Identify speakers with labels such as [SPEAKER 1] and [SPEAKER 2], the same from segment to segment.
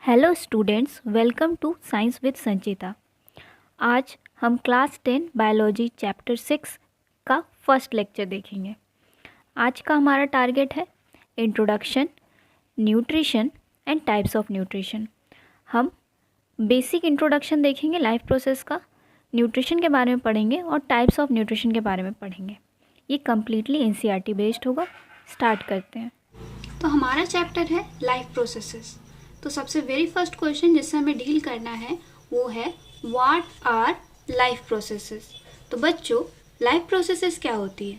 [SPEAKER 1] Hello students, welcome to science with Sanchita. आज हम class 10 biology chapter 6 का फर्स्ट लेक्चर देखेंगे। आज का हमारा टारगेट है introduction, nutrition and types of nutrition. हम बेसिक इंट्रोडक्शन देखेंगे लाइफ प्रोसेस का, न्यूट्रिशन के बारे में पढ़ेंगे और टाइप्स ऑफ न्यूट्रिशन के बारे में पढ़ेंगे। ये कम्प्लीटली एनसीईआरटी बेस्ड होगा। स्टार्ट करते हैं।
[SPEAKER 2] तो हमारा चैप्टर है लाइफ प्रोसेसेस। तो सबसे वेरी फर्स्ट क्वेश्चन जिससे हमें डील करना है वो है व्हाट आर लाइफ प्रोसेसेस। तो बच्चों, लाइफ प्रोसेसेस क्या होती है?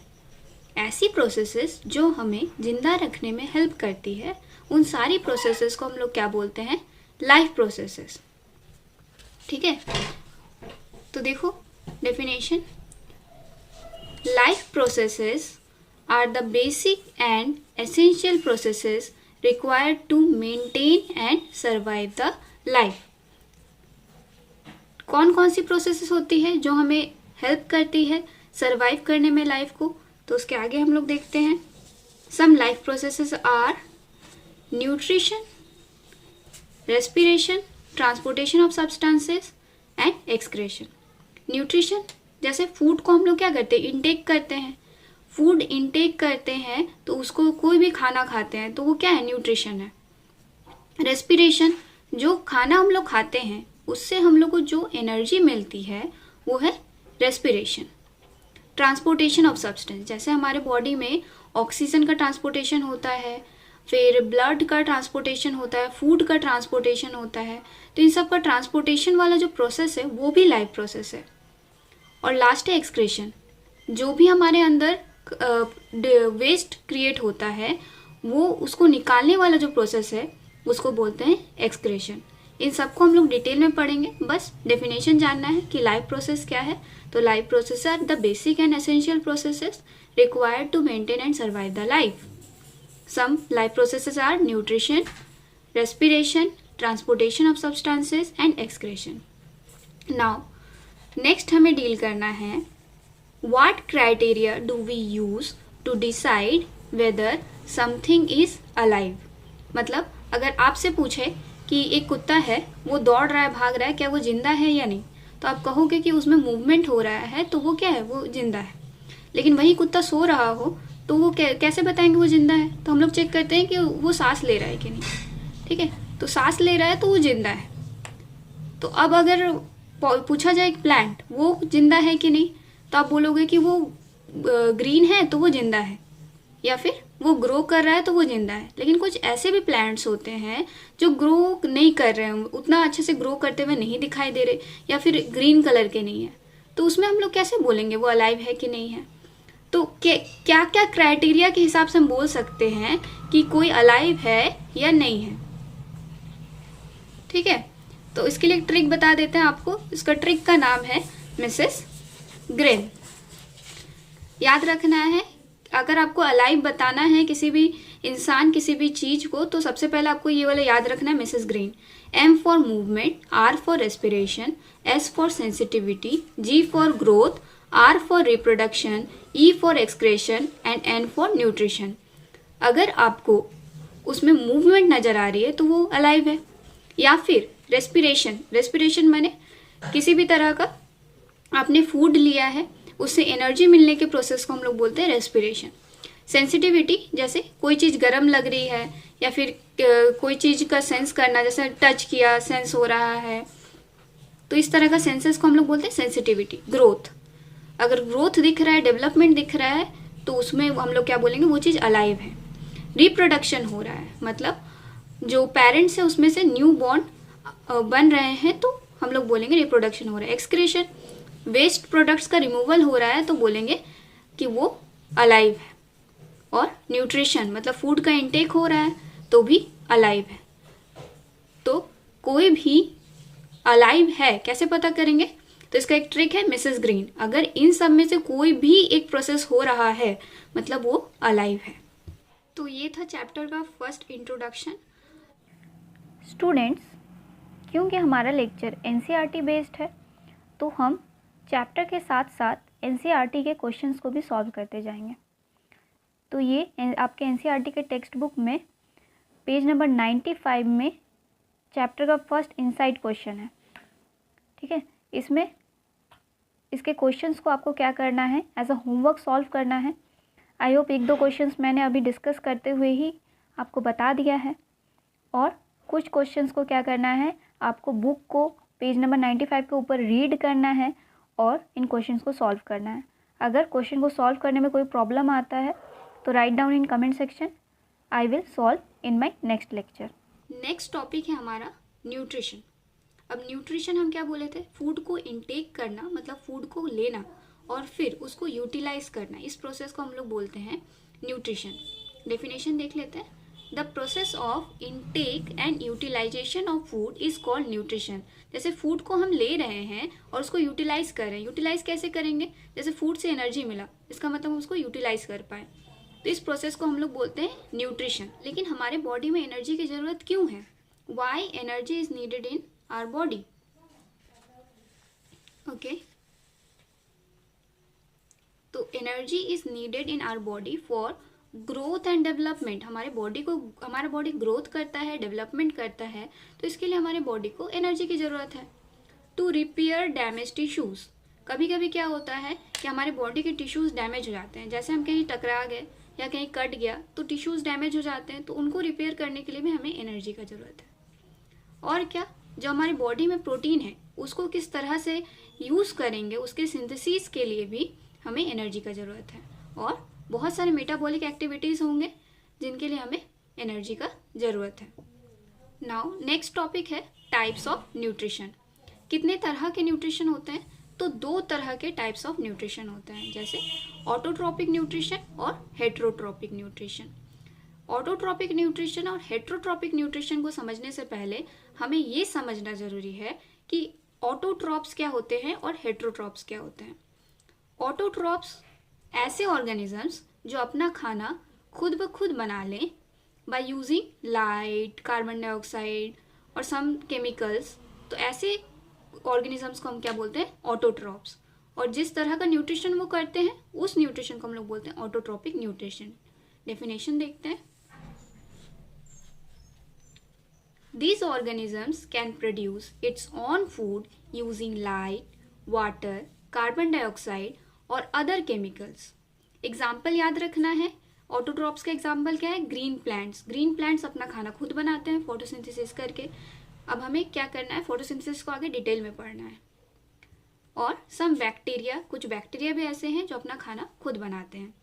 [SPEAKER 2] ऐसी प्रोसेसेस जो हमें जिंदा रखने में हेल्प करती है, उन सारी प्रोसेसेस को हम लोग क्या बोलते हैं? Life processes. ठीक है, तो देखो definition. Life processes are the basic and essential processes required to maintain and survive the life। कौन कौन सी प्रोसेसेस होती है जो हमें हेल्प करती है सरवाइव करने में लाइफ को? तो उसके आगे हम लोग देखते हैं। Some life processes are nutrition, respiration, transportation of substances and excretion. Nutrition, जैसे फूड को हम लोग क्या करते हैं? इनटेक करते हैं। फूड इनटेक करते हैं तो उसको कोई भी खाना खाते हैं तो वो क्या है? न्यूट्रिशन है। रेस्पिरेशन, जो खाना हम लोग खाते हैं उससे हम लोग को जो एनर्जी मिलती है वो है रेस्पिरेशन। ट्रांसपोर्टेशन ऑफ सब्सटेंस, जैसे हमारे बॉडी में ऑक्सीजन का ट्रांसपोर्टेशन होता है, फिर ब्लड का ट्रांसपोर्टेशन होता है, फूड का ट्रांसपोर्टेशन होता है, तो इन सब का ट्रांसपोर्टेशन वाला जो प्रोसेस है वो भी लाइफ प्रोसेस है। और लास्ट है एक्सक्रेशन, जो भी हमारे अंदर वेस्ट क्रिएट होता है वो उसको निकालने वाला जो प्रोसेस है उसको बोलते हैं एक्सक्रेशन। इन सबको हम लोग डिटेल में पढ़ेंगे, बस डेफिनेशन जानना है कि लाइफ प्रोसेस क्या है। तो life process are the basic and essential processes required to maintain and survive the life. Some life processes are nutrition, respiration, transportation of substances and excretion. Now next हमें deal करना है what criteria do we use to decide whether something is alive। मतलब अगर आपसे पूछे कि एक कुत्ता है, वो दौड़ रहा है, भाग रहा है, क्या वो जिंदा है या नहीं, तो आप कहोगे कि उसमें मूवमेंट हो रहा है तो वो क्या है? वो जिंदा है। लेकिन वही कुत्ता सो रहा हो तो वो कैसे बताएंगे वो जिंदा है? तो हम लोग चेक करते हैं कि वो सांस ले रहा है कि नहीं। ठीक है, तो सांस ले रहा है तो वो जिंदा है। तो अब अगर पूछा जाए प्लांट वो जिंदा है कि नहीं, तो आप बोलोगे कि वो ग्रीन है तो वो जिंदा है, या फिर वो ग्रो कर रहा है तो वो जिंदा है। लेकिन कुछ ऐसे भी प्लांट्स होते हैं जो ग्रो नहीं कर रहे हैं, उतना अच्छे से ग्रो करते हुए नहीं दिखाई दे रहे, या फिर ग्रीन कलर के नहीं है, तो उसमें हम लोग कैसे बोलेंगे वो अलाइव है कि नहीं है? तो क्या क्या क्राइटेरिया के हिसाब से हम बोल सकते हैं कि कोई अलाइव है या नहीं है? ठीक है, तो इसके लिए एक ट्रिक बता देते हैं आपको। इसका ट्रिक का नाम है मिसेस ग्रेन। याद रखना है, अगर आपको अलाइव बताना है किसी भी इंसान, किसी भी चीज को, तो सबसे पहले आपको ये वाला याद रखना है, Mrs green. M for movement, R for respiration, S for sensitivity, G for growth, R for reproduction, E for excretion and N for nutrition. अगर आपको उसमें मूवमेंट नजर आ रही है तो वो अलाइव है। या फिर रेस्पिरेशन माने किसी भी तरह का आपने फूड लिया है, उससे एनर्जी मिलने के प्रोसेस को हम लोग बोलते हैं रेस्पिरेशन। सेंसिटिविटी, जैसे कोई चीज़ गर्म लग रही है या फिर कोई चीज़ का सेंस करना, जैसे टच किया सेंस हो रहा है, तो इस तरह का सेंसेस को हम लोग बोलते हैं सेंसिटिविटी। ग्रोथ, अगर ग्रोथ दिख रहा है, डेवलपमेंट दिख रहा है, तो उसमें हम लोग क्या बोलेंगे? वो चीज़ अलाइव है। रिप्रोडक्शन हो रहा है, मतलब जो पेरेंट्स है उसमें से न्यू बॉर्न बन रहे हैं, तो हम लोग बोलेंगे रिप्रोडक्शन हो रहा है। एक्सक्रेशन, वेस्ट प्रोडक्ट्स का रिमूवल हो रहा है तो बोलेंगे कि वो अलाइव है। और न्यूट्रिशन, मतलब फूड का इंटेक हो रहा है तो भी अलाइव है। तो कोई भी अलाइव है कैसे पता करेंगे? तो इसका एक ट्रिक है मिसेस ग्रीन। अगर इन सब में से कोई भी एक प्रोसेस हो रहा है मतलब वो अलाइव है। तो ये था चैप्टर का फर्स्ट इंट्रोडक्शन।
[SPEAKER 1] स्टूडेंट्स, क्योंकि हमारा लेक्चर एनसीईआरटी बेस्ड है तो हम चैप्टर के साथ साथ एनसीईआरटी के क्वेश्चंस को भी सॉल्व करते जाएंगे। तो ये आपके एनसीईआरटी के टेक्स्ट बुक में पेज नंबर 95 में चैप्टर का फर्स्ट इनसाइट क्वेश्चन है, ठीक है। इसमें इसके क्वेश्चंस को आपको क्या करना है, एज अ होमवर्क सॉल्व करना है। आई होप एक दो क्वेश्चंस मैंने अभी डिस्कस करते हुए ही आपको बता दिया है, और कुछ क्वेश्चंस को क्या करना है, आपको बुक को पेज नंबर 95 के ऊपर रीड करना है और इन क्वेश्चंस को सॉल्व करना है। अगर क्वेश्चन को सॉल्व करने में कोई प्रॉब्लम आता है तो write down in comment section, I will solve in my next lecture.
[SPEAKER 2] Next topic है हमारा न्यूट्रिशन। अब न्यूट्रिशन हम क्या बोले थे, फूड को इनटेक करना, मतलब फूड को लेना और फिर उसको यूटिलाइज करना, इस प्रोसेस को हम लोग बोलते हैं न्यूट्रिशन। डेफिनेशन देख लेते हैं। The process of intake and utilization of food is called nutrition. जैसे फूड को हम ले रहे हैं और उसको यूटिलाइज कर रहे हैं। यूटिलाइज कैसे करेंगे, जैसे फूड से एनर्जी मिला, इसका मतलब हम उसको यूटिलाइज कर पाए, तो इस प्रोसेस को हम लोग बोलते हैं न्यूट्रिशन। लेकिन हमारे बॉडी में एनर्जी की जरूरत क्यों है, why energy is needed in our body, okay. तो energy is needed in our body for growth and development. हमारे बॉडी को, हमारा बॉडी ग्रोथ करता है, डेवलपमेंट करता है, तो इसके लिए हमारे बॉडी को एनर्जी की ज़रूरत है। टू रिपेयर डैमेज टिश्यूज़, कभी कभी क्या होता है कि हमारे बॉडी के टिश्यूज़ डैमेज हो जाते हैं, जैसे हम कहीं टकरा गए या कहीं कट गया तो टिश्यूज़ डैमेज हो जाते हैं, तो उनको रिपेयर करने के लिए भी हमें एनर्जी का ज़रूरत है। और क्या, जो हमारी बॉडी में प्रोटीन है उसको किस तरह से यूज़ करेंगे, उसके सिंथेसिस के लिए भी हमें एनर्जी का ज़रूरत है। और बहुत सारे मेटाबॉलिक एक्टिविटीज़ होंगे जिनके लिए हमें एनर्जी का ज़रूरत है। नाउ नेक्स्ट टॉपिक है टाइप्स ऑफ न्यूट्रिशन। कितने तरह के न्यूट्रिशन होते हैं, तो 2 तरह के टाइप्स ऑफ न्यूट्रिशन होते हैं, जैसे ऑटोट्रॉपिक न्यूट्रिशन और हेट्रोट्रॉपिक न्यूट्रिशन। ऑटोट्रॉपिक न्यूट्रिशन और हेट्रोट्रॉपिक न्यूट्रिशन को समझने से पहले हमें ये समझना ज़रूरी है कि ऑटोट्रॉप्स क्या होते हैं और हेट्रोट्रॉप्स क्या होते हैं। ऑटोट्रॉप्स ऐसे ऑर्गेनिजम्स जो अपना खाना खुद ब खुद बना लें by using light, carbon dioxide और सम केमिकल्स, तो ऐसे ऑर्गेनिजम्स को हम क्या बोलते हैं, ऑटोट्रॉप्स। और जिस तरह का न्यूट्रिशन वो करते हैं उस न्यूट्रिशन को हम लोग बोलते हैं ऑटोट्रॉपिक न्यूट्रिशन। डेफिनेशन देखते हैं। These organisms can produce its own food using light, water, carbon dioxide और अदर केमिकल्स। एग्जाम्पल याद रखना है, ऑटोट्रॉप्स का एग्जाम्पल क्या है, ग्रीन प्लांट्स। ग्रीन प्लांट्स अपना खाना खुद बनाते हैं फोटोसिंथेसिस करके। अब हमें क्या करना है, फोटोसिंथेसिस को आगे डिटेल में पढ़ना है। और सम बैक्टीरिया, कुछ बैक्टीरिया भी ऐसे हैं जो अपना खाना खुद बनाते हैं।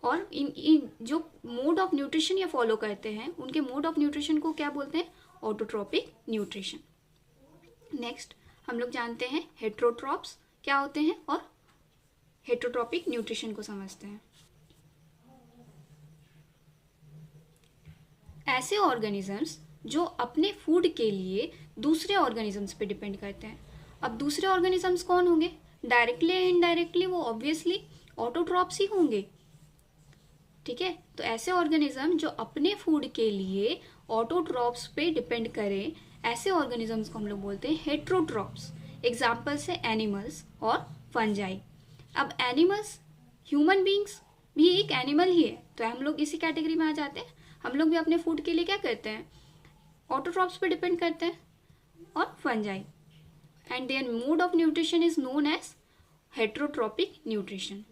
[SPEAKER 2] और इन जो मोड ऑफ न्यूट्रिशन ये फॉलो करते हैं, उनके मोड ऑफ न्यूट्रिशन को क्या बोलते हैं, ऑटोट्रॉपिक न्यूट्रिशन। नेक्स्ट हम लोग जानते हैं हेट्रोट्रॉप्स क्या होते हैं और हेट्रोट्रॉपिक न्यूट्रिशन को समझते हैं। ऐसे ऑर्गेनिजम्स जो अपने फूड के लिए दूसरे ऑर्गेनिजम्स पे डिपेंड करते हैं। अब दूसरे ऑर्गेनिजम्स कौन होंगे, डायरेक्टली या इनडायरेक्टली वो ऑब्वियसली ऑटोट्रॉप्स ही होंगे, ठीक है। तो ऐसे ऑर्गेनिज्म जो अपने फूड के लिए ऑटोट्रॉप्स पे डिपेंड करें, ऐसे ऑर्गेनिजम्स को हम लोग बोलते हैं हेट्रोट्रॉप्स। एग्जाम्पल्स है एनिमल्स और फंजाई। अब एनिमल्स, ह्यूमन बींग्स भी एक एनिमल ही है, तो हम लोग इसी कैटेगरी में आ जाते हैं। हम लोग भी अपने फूड के लिए क्या करते हैं, ऑटोट्रॉप्स पे डिपेंड करते हैं और fungi, and their mode of nutrition is known as heterotrophic nutrition,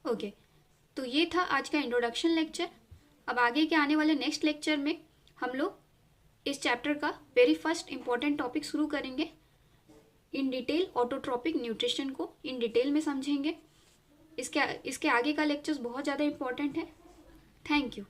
[SPEAKER 2] okay. तो ये था आज का इंट्रोडक्शन लेक्चर। अब आगे के आने वाले नेक्स्ट लेक्चर में हम लोग इस चैप्टर का वेरी फर्स्ट इंपॉर्टेंट टॉपिक शुरू करेंगे। इन डिटेल ऑटोट्रॉपिक न्यूट्रिशन को इन डिटेल में समझेंगे। इसके आगे का लेक्चर्स बहुत ज़्यादा इंपॉर्टेंट है। Thank you.